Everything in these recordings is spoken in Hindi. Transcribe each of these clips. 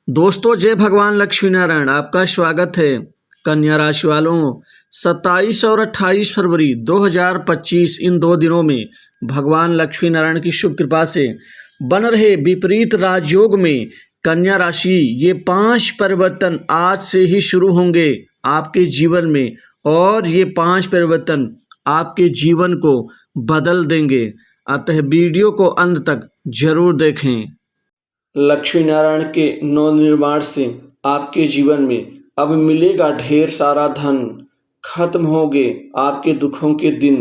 दोस्तों, जय भगवान लक्ष्मी नारायण। आपका स्वागत है। कन्या राशि वालों, 27 और 28 फरवरी 2025 इन 2 दिनों में भगवान लक्ष्मी नारायण की शुभ कृपा से बन रहे विपरीत राजयोग में कन्या राशि ये 5 परिवर्तन आज से ही शुरू होंगे आपके जीवन में, और ये 5 परिवर्तन आपके जीवन को बदल देंगे। अतः वीडियो को अंत तक जरूर देखें। लक्ष्मी नारायण के नवनिर्माण से आपके जीवन में अब मिलेगा ढेर सारा धन। खत्म होंगे आपके दुखों के दिन।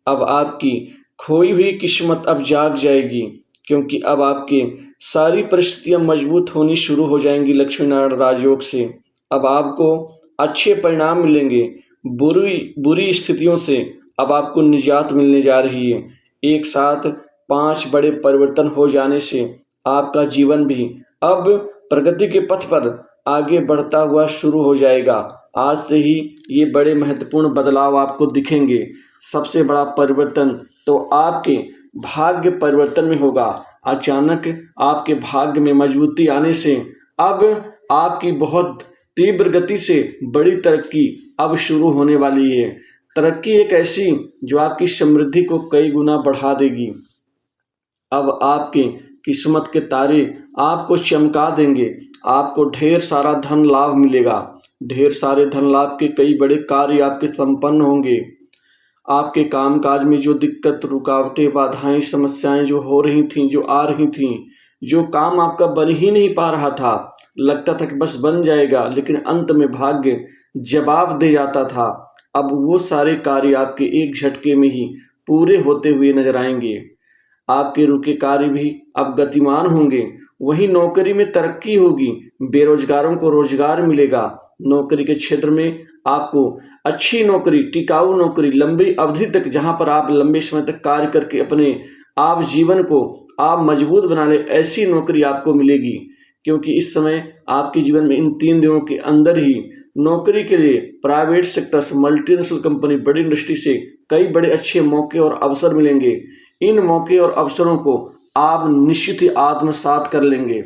अब आपकी खोई हुई किस्मत अब जाग जाएगी, क्योंकि अब आपके सारी परिस्थितियां मजबूत होनी शुरू हो जाएंगी लक्ष्मी नारायण राजयोग से। अब आपको अच्छे परिणाम मिलेंगे। बुरी बुरी स्थितियों से अब आपको निजात मिलने जा रही है। एक साथ 5 बड़े परिवर्तन हो जाने से आपका जीवन भी अब प्रगति के पथ पर आगे बढ़ता हुआ शुरू हो जाएगा। आज से ही ये बड़े महत्वपूर्ण बदलाव आपको दिखेंगे। सबसे बड़ा परिवर्तन तो आपके भाग्य परिवर्तन में होगा। अचानक आपके भाग्य में मजबूती आने से अब आपकी बहुत तीव्र गति से बड़ी तरक्की अब शुरू होने वाली है। तरक्की एक ऐसी जो आपकी समृद्धि को कई गुना बढ़ा देगी। अब आपके किस्मत के तारे आपको चमका देंगे। आपको ढेर सारा धन लाभ मिलेगा। ढेर सारे धन लाभ के कई बड़े कार्य आपके संपन्न होंगे। आपके कामकाज में जो दिक्कत, रुकावटें, बाधाएं, समस्याएं जो हो रही थीं, जो आ रही थीं, जो काम आपका बन ही नहीं पा रहा था, लगता था कि बस बन जाएगा, लेकिन अंत में भाग्य जवाब दे जाता था। अब वो सारे कार्य आपके एक झटके में ही पूरे होते हुए नजर आएंगे। आपके रुके कार्य भी अब गतिमान होंगे। वहीं नौकरी में तरक्की होगी। बेरोजगारों को रोजगार मिलेगा। नौकरी के क्षेत्र में आपको अच्छी नौकरी, टिकाऊ नौकरी, लंबी अवधि तक, जहां पर आप लंबे समय तक कार्य करके अपने आप जीवन को आप मजबूत बना ले, ऐसी नौकरी आपको मिलेगी। क्योंकि इस समय आपके जीवन में इन 3 दिनों के अंदर ही नौकरी के लिए प्राइवेट सेक्टर से, मल्टीनेशनल कंपनी, बड़ी इंडस्ट्री से कई बड़े अच्छे मौके और अवसर मिलेंगे। इन मौके और अवसरों को आप निश्चित ही आत्मसात कर लेंगे।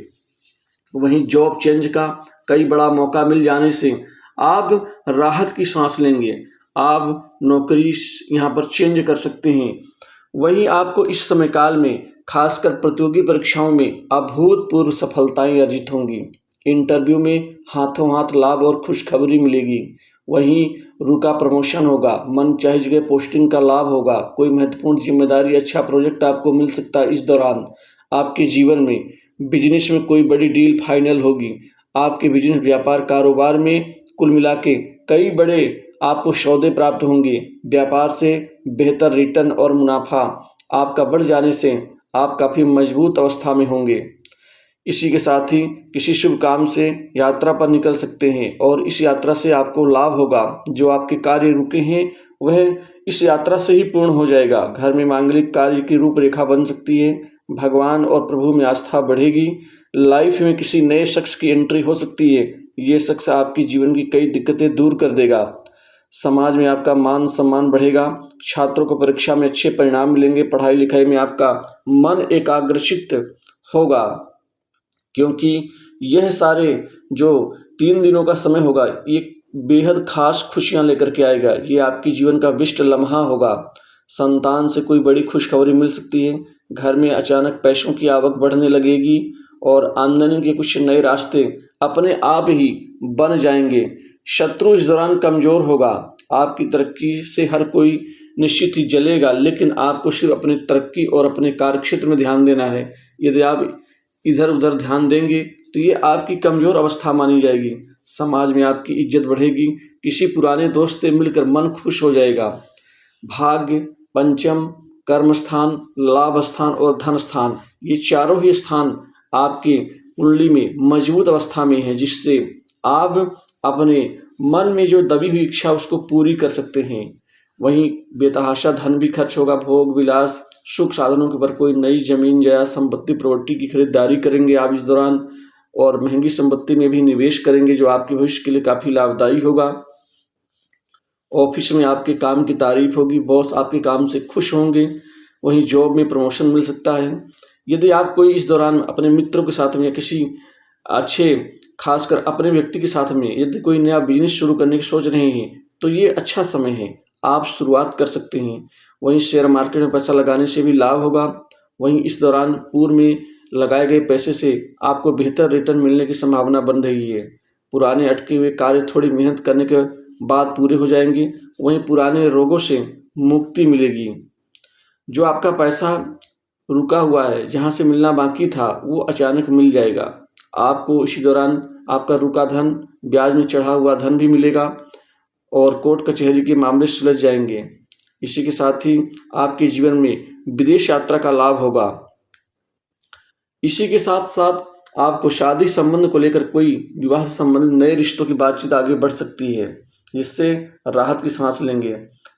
वहीं जॉब चेंज का कई बड़ा मौका मिल जाने से आप राहत की सांस लेंगे। आप नौकरी यहाँ पर चेंज कर सकते हैं। वहीं आपको इस समय काल में खासकर प्रतियोगी परीक्षाओं में अभूतपूर्व सफलताएं अर्जित होंगी। इंटरव्यू में हाथों हाथ लाभ और खुशखबरी मिलेगी। वहीं रुका प्रमोशन होगा। मन चाहे जगह पोस्टिंग का लाभ होगा। कोई महत्वपूर्ण जिम्मेदारी, अच्छा प्रोजेक्ट आपको मिल सकता है। इस दौरान आपके जीवन में बिजनेस में कोई बड़ी डील फाइनल होगी। आपके बिजनेस, व्यापार, कारोबार में कुल मिला के कई बड़े आपको सौदे प्राप्त होंगे। व्यापार से बेहतर रिटर्न और मुनाफा आपका बढ़ जाने से आप काफ़ी मजबूत अवस्था में होंगे। इसी के साथ ही किसी शुभ काम से यात्रा पर निकल सकते हैं, और इस यात्रा से आपको लाभ होगा। जो आपके कार्य रुके हैं वह इस यात्रा से ही पूर्ण हो जाएगा। घर में मांगलिक कार्य की रूपरेखा बन सकती है। भगवान और प्रभु में आस्था बढ़ेगी। लाइफ में किसी नए शख्स की एंट्री हो सकती है। ये शख्स आपकी जीवन की कई दिक्कतें दूर कर देगा। समाज में आपका मान सम्मान बढ़ेगा। छात्रों को परीक्षा में अच्छे परिणाम मिलेंगे। पढ़ाई लिखाई में आपका मन एकाग्रचित्त होगा, क्योंकि यह सारे जो 3 दिनों का समय होगा, ये बेहद खास खुशियां लेकर के आएगा। ये आपकी जीवन का विशिष्ट लम्हा होगा। संतान से कोई बड़ी खुशखबरी मिल सकती है। घर में अचानक पैसों की आवक बढ़ने लगेगी, और आमदनी के कुछ नए रास्ते अपने आप ही बन जाएंगे। शत्रु इस दौरान कमजोर होगा। आपकी तरक्की से हर कोई निश्चित ही जलेगा, लेकिन आपको सिर्फ अपनी तरक्की और अपने कार्यक्षेत्र में ध्यान देना है। यदि आप इधर उधर ध्यान देंगे तो ये आपकी कमजोर अवस्था मानी जाएगी। समाज में आपकी इज्जत बढ़ेगी। किसी पुराने दोस्त से मिलकर मन खुश हो जाएगा। भाग्य, पंचम, कर्म स्थान, लाभ स्थान और धन स्थान, ये चारों ही स्थान आपकी कुंडली में मजबूत अवस्था में है, जिससे आप अपने मन में जो दबी हुई इच्छा उसको पूरी कर सकते हैं। वहीं बेतहाशा धन भी खर्च होगा। भोग विलास, सुख साधनों के ऊपर कोई नई जमीन, जायदाद, संपत्ति, प्रॉपर्टी की खरीदारी करेंगे आप इस दौरान, और महंगी संपत्ति में भी निवेश करेंगे, जो आपके भविष्य के लिए काफी लाभदायी होगा। ऑफिस में आपके काम की तारीफ होगी। बॉस आपके काम से खुश होंगे। वहीं जॉब में प्रमोशन मिल सकता है। यदि आप कोई इस दौरान अपने मित्रों के साथ में या किसी अच्छे खासकर अपने व्यक्ति के साथ में यदि कोई नया बिजनेस शुरू करने की सोच रहे हैं तो ये अच्छा समय है, आप शुरुआत कर सकते हैं। वहीं शेयर मार्केट में पैसा लगाने से भी लाभ होगा। वहीं इस दौरान पूर्व में लगाए गए पैसे से आपको बेहतर रिटर्न मिलने की संभावना बन रही है। पुराने अटके हुए कार्य थोड़ी मेहनत करने के बाद पूरे हो जाएंगे। वहीं पुराने रोगों से मुक्ति मिलेगी। जो आपका पैसा रुका हुआ है, जहाँ से मिलना बाकी था, वो अचानक मिल जाएगा। आपको इसी दौरान आपका रुका धन, ब्याज में चढ़ा हुआ धन भी मिलेगा और कोर्ट कचहरी के मामले सुलझ जाएंगे। इसी के साथ ही आपके जीवन में विदेश यात्रा का लाभ होगा। इसी के साथ साथ आपको शादी संबंध को लेकर कोई विवाह से संबंधित नए रिश्तों की बातचीत आगे बढ़ सकती है, जिससे राहत की सांस लेंगे।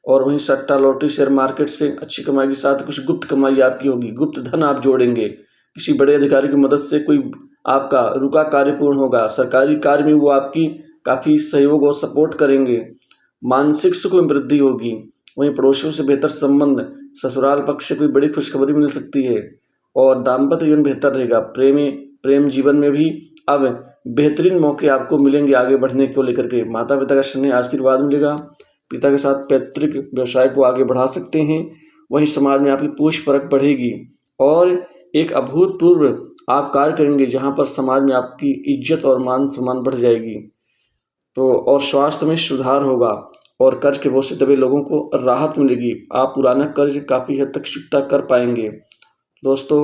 और वहीं सट्टा, लॉटरी, शेयर मार्केट से अच्छी कमाई के साथ कुछ गुप्त कमाई आपकी होगी। गुप्त धन आप जोड़ेंगे। किसी बड़े अधिकारी की मदद से कोई आपका रुका कार्य पूर्ण होगा। सरकारी कार्य में वो आपकी काफ़ी सहयोग और सपोर्ट करेंगे। मानसिक सुख में वृद्धि होगी। वहीं पड़ोसियों से बेहतर संबंध, ससुराल पक्ष से कोई बड़ी खुशखबरी मिल सकती है और दाम्पत्य जीवन बेहतर रहेगा। प्रेम जीवन में भी अब बेहतरीन मौके आपको मिलेंगे आगे बढ़ने को लेकर के। माता पिता का स्नेह, आशीर्वाद मिलेगा। पिता के साथ पैतृक व्यवसाय को आगे बढ़ा सकते हैं। वहीं समाज में आपकी पूछ परख बढ़ेगी और एक अभूतपूर्व आप कार्य करेंगे, जहां पर समाज में आपकी इज्जत और मान सम्मान बढ़ जाएगी। तो और स्वास्थ्य में सुधार होगा और कर्ज के बोझ से दबे लोगों को राहत मिलेगी। आप पुराना कर्ज काफ़ी हद तक चुकता कर पाएंगे। दोस्तों,